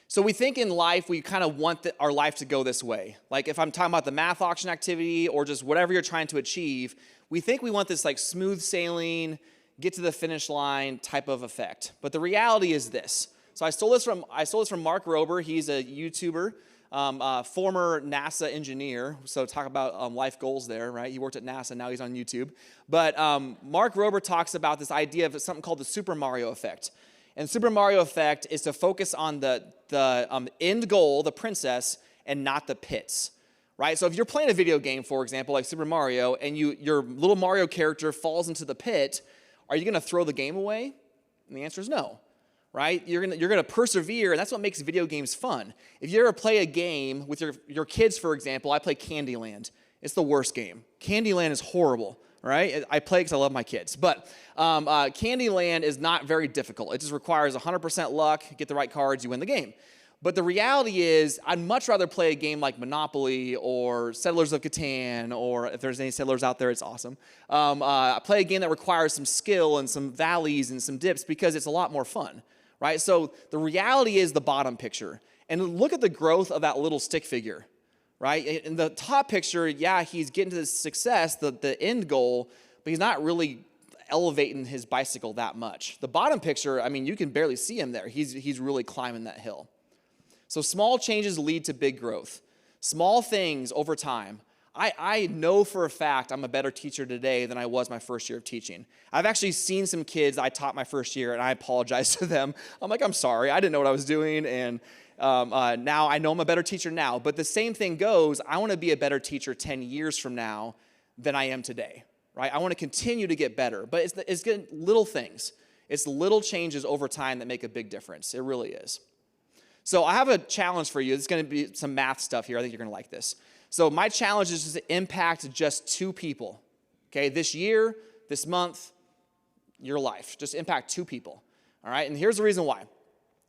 So we think in life, we kind of want our life to go this way. Like, if I'm talking about the math auction activity or just whatever you're trying to achieve, we think we want this, like, smooth sailing, get to the finish line type of effect. But the reality is this. So I stole this from Mark Rober. He's a YouTuber, former NASA engineer. So talk about life goals there, right? He worked at NASA, now he's on YouTube. But Mark Rober talks about this idea of something called the Super Mario effect. And Super Mario effect is to focus on the end goal, the princess, and not the pits, right? So if you're playing a video game, for example, like Super Mario, and your little Mario character falls into the pit, are you going to throw the game away? And the answer is no, right? You're gonna persevere, and that's what makes video games fun. If you ever play a game with your kids, for example, I play Candyland. It's the worst game. Candyland is horrible, right? I play because I love my kids. But Candyland is not very difficult. It just requires 100% luck, get the right cards, you win the game. But the reality is, I'd much rather play a game like Monopoly or Settlers of Catan, or if there's any settlers out there, it's awesome. Play a game that requires some skill and some valleys and some dips because it's a lot more fun, right? So the reality is the bottom picture. And look at the growth of that little stick figure, right? In the top picture, yeah, he's getting to the success, the end goal, but he's not really elevating his bicycle that much. The bottom picture, I mean, you can barely see him there. He's really climbing that hill. So small changes lead to big growth. Small things over time. I know for a fact I'm a better teacher today than I was my first year of teaching. I've actually seen some kids I taught my first year, and I apologize to them. I'm like, I'm sorry, I didn't know what I was doing, and now I know I'm a better teacher now. But the same thing goes, I want to be a better teacher 10 years from now than I am today, right? I want to continue to get better, but it's good little things. It's little changes over time that make a big difference. It really is. So I have a challenge for you. It's going to be some math stuff here. I think you're going to like this. So my challenge is to impact just 2 people, okay? This year, this month, your life. Just impact 2 people, all right? And here's the reason why.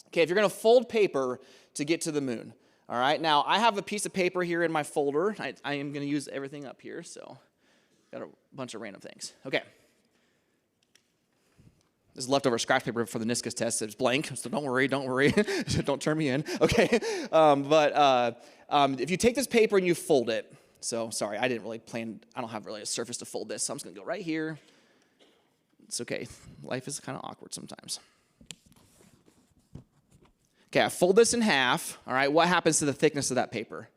Okay, if you're going to fold paper to get to the moon, all right? Now, I have a piece of paper here in my folder. I am going to use everything up here, so got a bunch of random things. Okay. This is leftover scratch paper for the NISCUS test. It's blank, so don't worry. Don't turn me in. Okay, if you take this paper and you fold it, so sorry, I didn't really plan, I don't have really a surface to fold this, so I'm just going to go right here. It's okay. Life is kind of awkward sometimes. Okay, I fold this in half. All right, what happens to the thickness of that paper?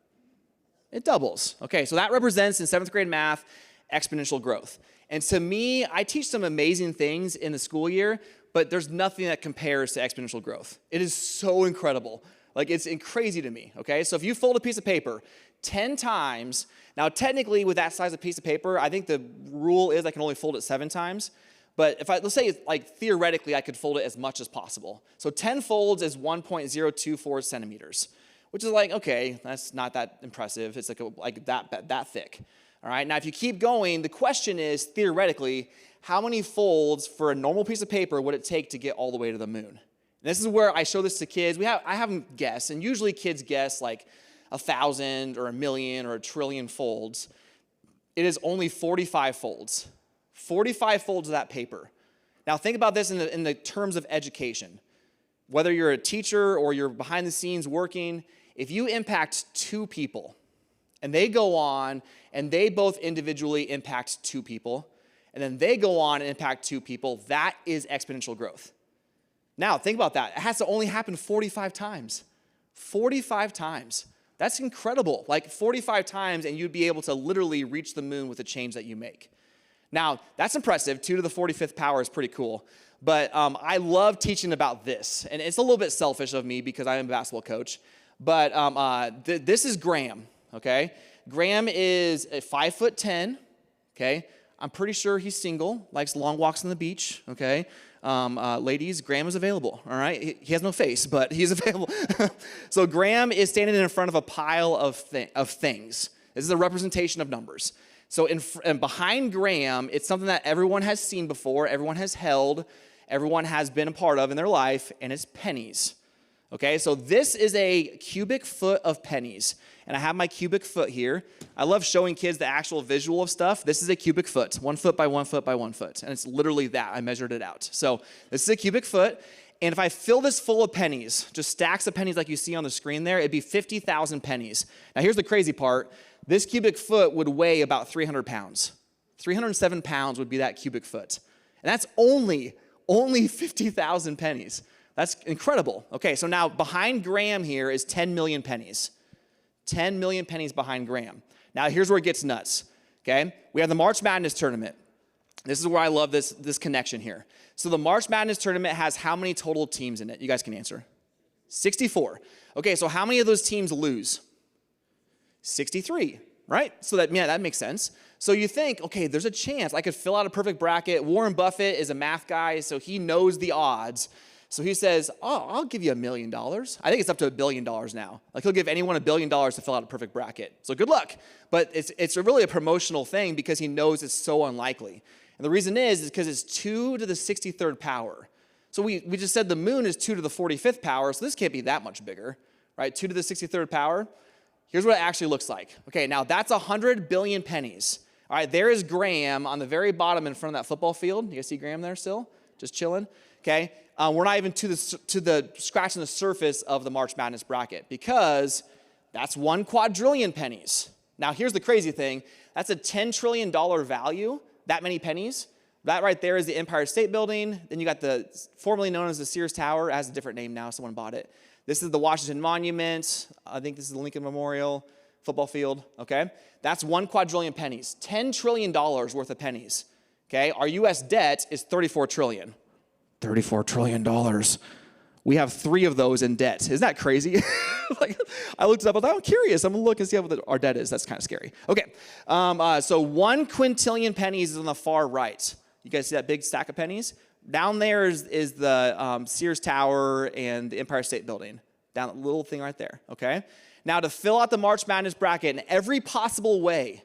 It doubles. Okay, so that represents in 7th grade math exponential growth. And to me, I teach some amazing things in the school year, but there's nothing that compares to exponential growth. It is so incredible. Like, it's crazy to me, okay? So if you fold a piece of paper 10 times, now technically with that size of piece of paper, I think the rule is I can only fold it 7 times. But let's say, like, theoretically, I could fold it as much as possible. So 10 folds is 1.024 centimeters, which is like, okay, that's not that impressive. It's like that thick. All right, now if you keep going, the question is, theoretically, how many folds for a normal piece of paper would it take to get all the way to the moon? And this is where I show this to kids. I have them guess, and usually kids guess like 1,000 or 1,000,000 or 1,000,000,000,000 folds. It is only 45 folds. 45 folds of that paper. Now think about this in the terms of education. Whether you're a teacher or you're behind the scenes working, if you impact 2 people, and they go on and they both individually impact 2 people, and then they go on and impact 2 people, that is exponential growth. Now, think about that. It has to only happen 45 times. 45 times. That's incredible. Like 45 times, and you'd be able to literally reach the moon with the change that you make. Now, that's impressive. 2 to the 45th power is pretty cool. But I love teaching about this. And it's a little bit selfish of me because I am a basketball coach. But this is Graham. Okay, Graham is a 5'10", okay? I'm pretty sure he's single, likes long walks on the beach, okay? Ladies, Graham is available, all right? He has no face, but he's available. So Graham is standing in front of a pile of things. This is a representation of numbers. So and behind Graham, it's something that everyone has seen before, everyone has held, everyone has been a part of in their life, and it's pennies. Okay, so this is a cubic foot of pennies. And I have my cubic foot here. I love showing kids the actual visual of stuff. This is a cubic foot, 1 foot by 1 foot by 1 foot. And it's literally that. I measured it out. So this is a cubic foot. And if I fill this full of pennies, just stacks of pennies like you see on the screen there, it'd be 50,000 pennies. Now here's the crazy part. This cubic foot would weigh about 300 pounds. 307 pounds would be that cubic foot. And that's only 50,000 pennies. That's incredible. Okay, so now behind Graham here is 10 million pennies. 10 million pennies behind Graham. Now here's where it gets nuts, okay? We have the March Madness tournament. This is where I love this connection here. So the March Madness tournament has how many total teams in it? You guys can answer. 64. Okay, so how many of those teams lose? 63, right? So that makes sense. So you think, okay, there's a chance I could fill out a perfect bracket. Warren Buffett is a math guy, so he knows the odds. So he says, oh, I'll give you $1 million. I think it's up to $1 billion now. Like he'll give anyone $1 billion to fill out a perfect bracket. So good luck. But it's really a promotional thing because he knows it's so unlikely. And the reason is because it's 2 to the 63rd power. So we just said the moon is 2 to the 45th power, so this can't be that much bigger, right? 2 to the 63rd power. Here's what it actually looks like. Okay, now that's 100 billion pennies. All right, there is Graham on the very bottom in front of that football field. You guys see Graham there still? Just chilling. okay? We're not even to the scratching the surface of the March Madness bracket because that's 1 quadrillion pennies. Now, here's the crazy thing. That's a $10 trillion value, that many pennies. That right there is the Empire State Building. Then you got the formerly known as the Sears Tower. It has a different name now. Someone bought it. This is the Washington Monument. I think this is the Lincoln Memorial football field, okay? That's 1 quadrillion pennies, $10 trillion worth of pennies, okay? Our U.S. debt is $34 trillion. $34 trillion. We have 3 of those in debt. Isn't that crazy? Like, I looked it up. I thought, I'm curious. I'm going to look and see what our debt is. That's kind of scary. Okay. So 1 quintillion pennies is on the far right. You guys see that big stack of pennies? Down there is the Sears Tower and the Empire State Building. Down that little thing right there. Okay. Now, to fill out the March Madness bracket in every possible way,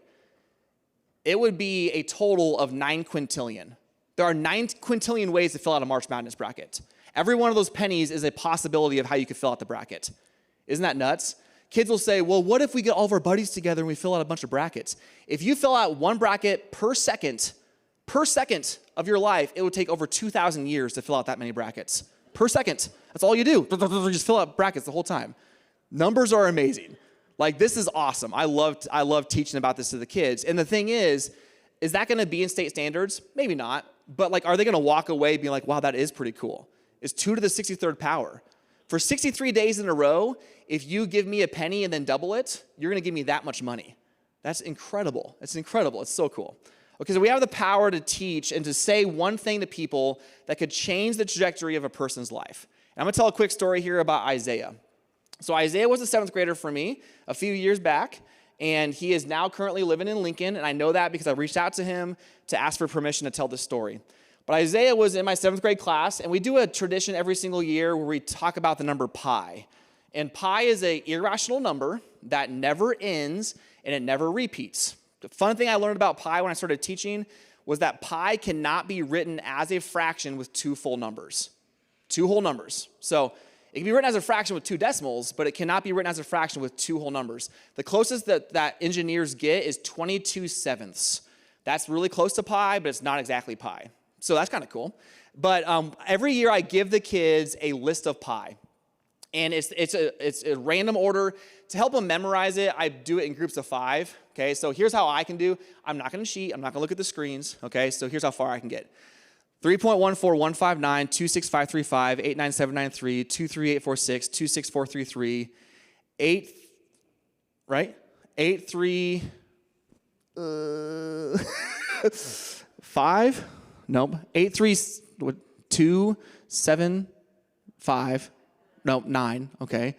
it would be a total of 9 quintillion. There are 9 quintillion ways to fill out a March Madness bracket. Every one of those pennies is a possibility of how you could fill out the bracket. Isn't that nuts? Kids will say, well, what if we get all of our buddies together and we fill out a bunch of brackets? If you fill out 1 bracket per second of your life, it would take over 2,000 years to fill out that many brackets. Per second. That's all you do. Just fill out brackets the whole time. Numbers are amazing. Like, this is awesome. I love teaching about this to the kids. And the thing is that going to be in state standards? Maybe not. But like, are they going to walk away being like, wow, that is pretty cool? It's 2 to the 63rd power. For 63 days in a row, if you give me a penny and then double it, you're going to give me that much money. That's incredible. It's incredible. It's so cool. Okay, so we have the power to teach and to say one thing to people that could change the trajectory of a person's life. And I'm going to tell a quick story here about Isaiah. So Isaiah was a 7th grader for me a few years back, and he is now currently living in Lincoln, and I know that because I reached out to him to ask for permission to tell this story. But Isaiah was in my 7th grade class, and we do a tradition every single year where we talk about the number pi. And pi is an irrational number that never ends and it never repeats. The fun thing I learned about pi when I started teaching was that pi cannot be written as a fraction with 2 full numbers. 2 whole numbers. So it can be written as a fraction with 2 decimals, but it cannot be written as a fraction with 2 whole numbers. The closest that engineers get is 22/7. That's really close to pi, but it's not exactly pi. So that's kind of cool. But every year I give the kids a list of pi. And it's a random order. To help them memorize it, I do it in groups of 5. Okay, so here's how I can do. I'm not going to cheat. I'm not going to look at the screens. Okay, so here's how far I can get. 3.14159, 26535, 89793, 23846, 26433, 8, right? 83, 5? Nope. 83275. Nope. 9. Okay.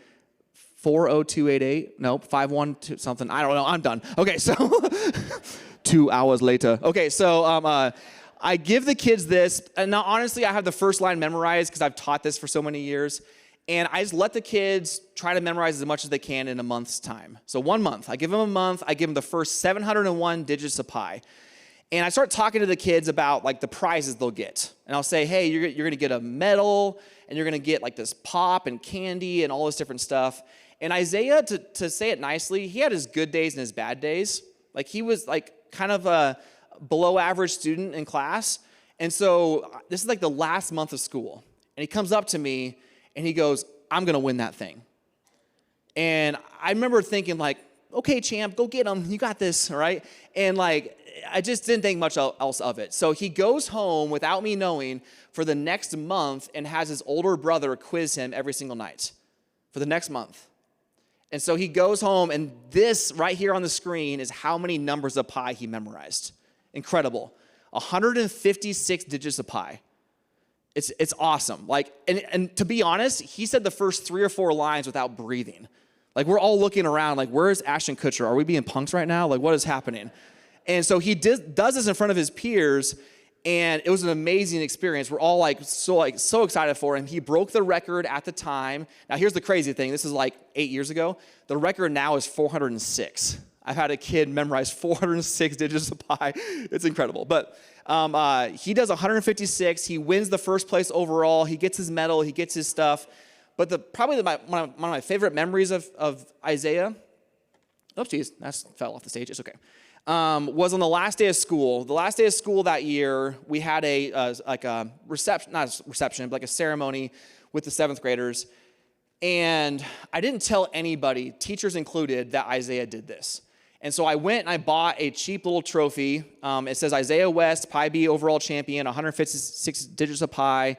40288. Nope. 512 something. I don't know. I'm done. Okay. So 2 hours later. Okay. So I give the kids this, and now honestly, I have the first line memorized because I've taught this for so many years. And I just let the kids try to memorize as much as they can in a month's time. So 1 month. I give them a month. I give them the first 701 digits of pi. And I start talking to the kids about like the prizes they'll get. And I'll say, hey, you're going to get a medal, and you're going to get like this pop and candy and all this different stuff. And Isaiah, to say it nicely, he had his good days and his bad days. Like, he was like kind of a below average student in class. And so this is like the last month of school. And he comes up to me and he goes, I'm going to win that thing. And I remember thinking like, okay, champ, go get him. You got this, all right? And like, I just didn't think much else of it. So he goes home without me knowing for the next month and has his older brother quiz him every single night for the next month. And so he goes home, and this right here on the screen is how many numbers of pi he memorized. Incredible. 156 digits of pi. It's awesome. Like, and to be honest, he said the first 3 or 4 lines without breathing. Like, we're all looking around like, where is Ashton Kutcher? Are we being punked right now? Like, what is happening? And so he does this in front of his peers, and it was an amazing experience. We're all so excited for him. He broke the record at the time. Now, here's the crazy thing. This is like 8 years ago. The record now is 406. I've had a kid memorize 406 digits of pi. It's incredible. But he does 156. He wins the first place overall. He gets his medal. He gets his stuff. But probably one of my favorite memories of Isaiah. Oh, geez, that fell off the stage. It's okay. was on the last day of school. The last day of school that year, we had a reception, not a reception, but like a ceremony with the 7th graders. And I didn't tell anybody, teachers included, that Isaiah did this. And so I went and I bought a cheap little trophy. It says Isaiah West, Pi B overall champion, 156 digits of pi,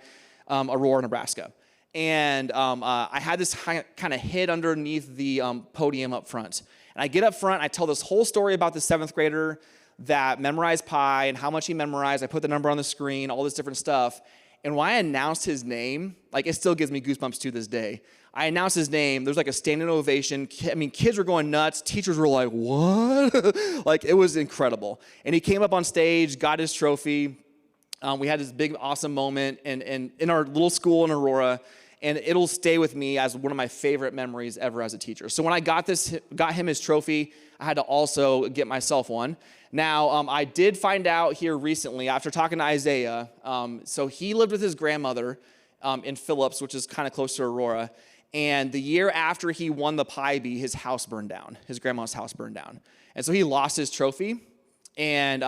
Aurora, Nebraska. And I had this kind of hid underneath the podium up front. And I get up front, I tell this whole story about the 7th grader that memorized pi and how much he memorized. I put the number on the screen, all this different stuff. And when I announced his name, like it still gives me goosebumps to this day. I announced his name. There was like a standing ovation. I mean, kids were going nuts. Teachers were like, what? Like, it was incredible. And he came up on stage, got his trophy. We had this big, awesome moment in our little school in Aurora. And it'll stay with me as one of my favorite memories ever as a teacher. So when I got him his trophy, I had to also get myself one. Now, I did find out here recently, after talking to Isaiah, so he lived with his grandmother in Phillips, which is kind of close to Aurora. And the year after he won the Pi Bee, his house burned down. His grandma's house burned down. And so he lost his trophy. And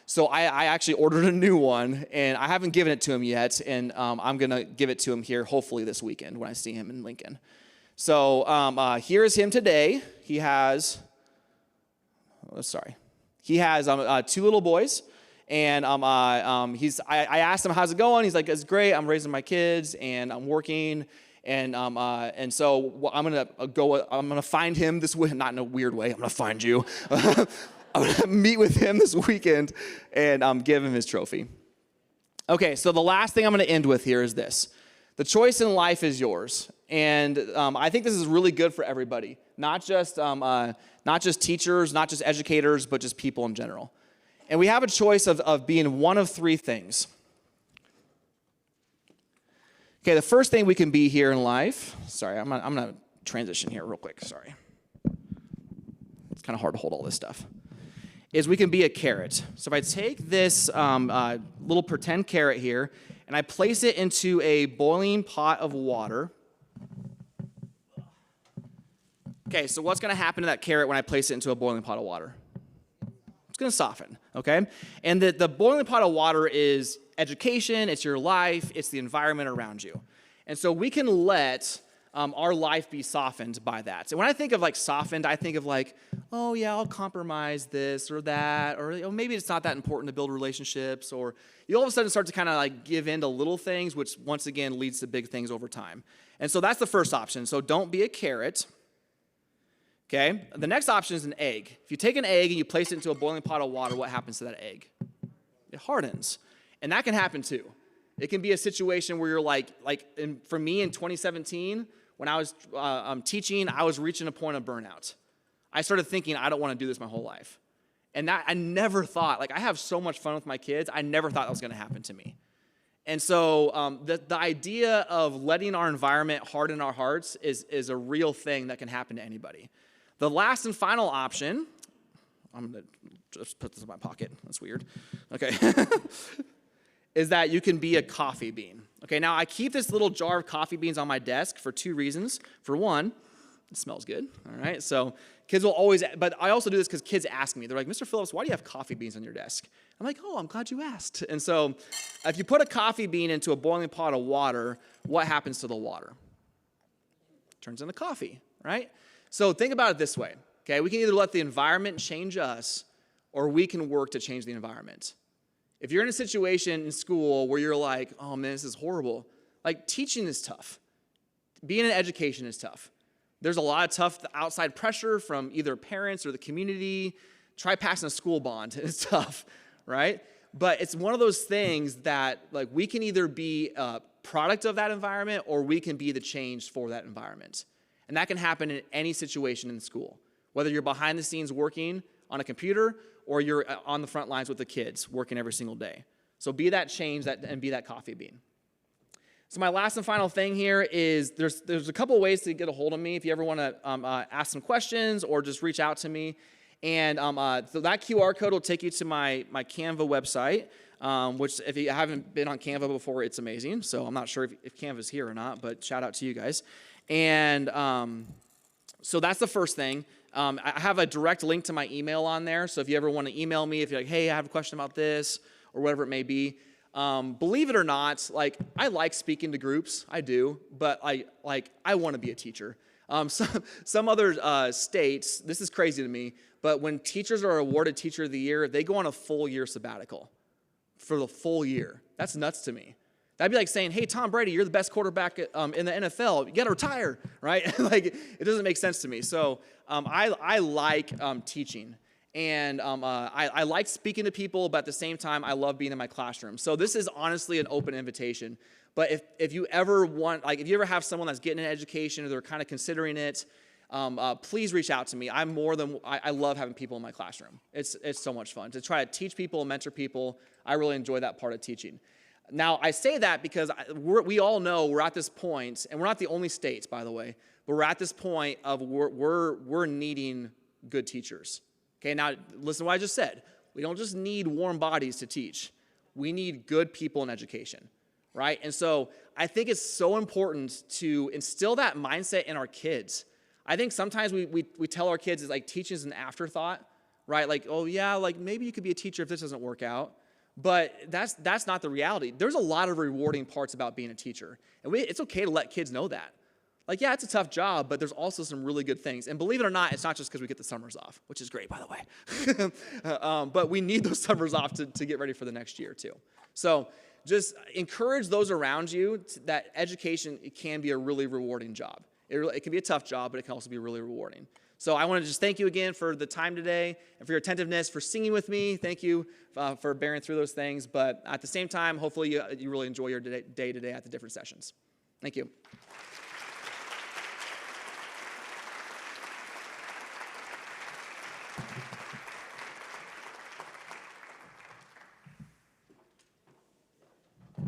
so I actually ordered a new one, and I haven't given it to him yet. And I'm going to give it to him here, hopefully this weekend when I see him in Lincoln. So here is him today. He has, He has 2 little boys. And I asked him, how's it going? He's like, it's great. I'm raising my kids, and I'm working. And so I'm gonna find him this week, not in a weird way. I'm gonna find you. I'm gonna meet with him this weekend and give him his trophy. Okay, so the last thing I'm gonna end with here is this: the choice in life is yours, and I think this is really good for everybody, not just teachers, not just educators, but just people in general. And we have a choice of being one of 3 things. Okay, the first thing we can be here in life, sorry, I'm gonna transition here real quick, sorry. It's kind of hard to hold all this stuff, is we can be a carrot. So if I take this little pretend carrot here, and I place it into a boiling pot of water. Okay, so what's gonna happen to that carrot when I place it into a boiling pot of water? It's gonna soften, okay? And the boiling pot of water is education, it's your life, it's the environment around you. And so we can let our life be softened by that. So when I think of like softened, I think of like, oh yeah, I'll compromise this or that, or maybe it's not that important to build relationships, or you all of a sudden start to kind of like give in to little things, which once again leads to big things over time. And so that's the first option. So don't be a carrot. Okay, the next option is an egg. If you take an egg and you place it into a boiling pot of water, what happens to that egg? It hardens. And that can happen too. It can be a situation where you're for me in 2017, when I was teaching, I was reaching a point of burnout. I started thinking, I don't want to do this my whole life. And that I never thought, I have so much fun with my kids, I never thought that was going to happen to me. And so the idea of letting our environment harden our hearts is a real thing that can happen to anybody. The last and final option, I'm going to just put this in my pocket. That's weird. Okay. Is that you can be a coffee bean. Okay, now I keep this little jar of coffee beans on my desk for 2 reasons. For one, it smells good, all right? So kids will always, but I also do this because kids ask me. They're like, Mr. Phillips, why do you have coffee beans on your desk? I'm like, oh, I'm glad you asked. And so if you put a coffee bean into a boiling pot of water, what happens to the water? It turns into coffee, right? So think about it this way, okay? We can either let the environment change us, or we can work to change the environment. If you're in a situation in school where you're like, oh man, this is horrible, teaching is tough. Being in education is tough. There's a lot of tough outside pressure from either parents or the community. Try passing a school bond. It's tough, right? But it's one of those things that we can either be a product of that environment, or we can be the change for that environment. And that can happen in any situation in school, whether you're behind the scenes working on a computer or you're on the front lines with the kids working every single day. So be that change and be that coffee bean. So my last and final thing here is there's a couple ways to get a hold of me if you ever want to ask some questions or just reach out to me. And so that QR code will take you to my Canva website, which if you haven't been on Canva before, it's amazing. So I'm not sure if Canva's here or not, but shout out to you guys. And So that's the first thing. I have a direct link to my email on there. So if you ever want to email me, if you're like, hey, I have a question about this or whatever it may be. Believe it or not, like I like speaking to groups. I do. But I want to be a teacher. Some other states, this is crazy to me, but when teachers are awarded Teacher of the Year, they go on a full year sabbatical for the full year. That's nuts to me. That'd be like saying, hey, Tom Brady, you're the best quarterback in the NFL. You got to retire, right? Like, it doesn't make sense to me. So I like teaching. And I like speaking to people, but at the same time, I love being in my classroom. So this is honestly an open invitation. But if you ever want, like if you ever have someone that's getting an education or they're kind of considering it, please reach out to me. I love having people in my classroom. It's so much fun to try to teach people and mentor people. I really enjoy that part of teaching. Now, I say that because we all know we're at this point, and we're not the only states, by the way, but we're at this point of we're needing good teachers. Okay, now listen to what I just said. We don't just need warm bodies to teach. We need good people in education, right? And so I think it's so important to instill that mindset in our kids. I think sometimes we tell our kids it's like teaching is an afterthought, right? Like, oh yeah, like maybe you could be a teacher if this doesn't work out. But that's not the reality. There's a lot of rewarding parts about being a teacher. And it's okay to let kids know that. Like, yeah, it's a tough job, but there's also some really good things. And believe it or not, it's not just because we get the summers off, which is great, by the way. But we need those summers off to get ready for the next year, too. So just encourage those around you that education can be a really rewarding job. It can be a tough job, but it can also be really rewarding. So I want to just thank you again for the time today and for your attentiveness, for singing with me. Thank you for bearing through those things. But at the same time, hopefully you really enjoy your day today at the different sessions. Thank you.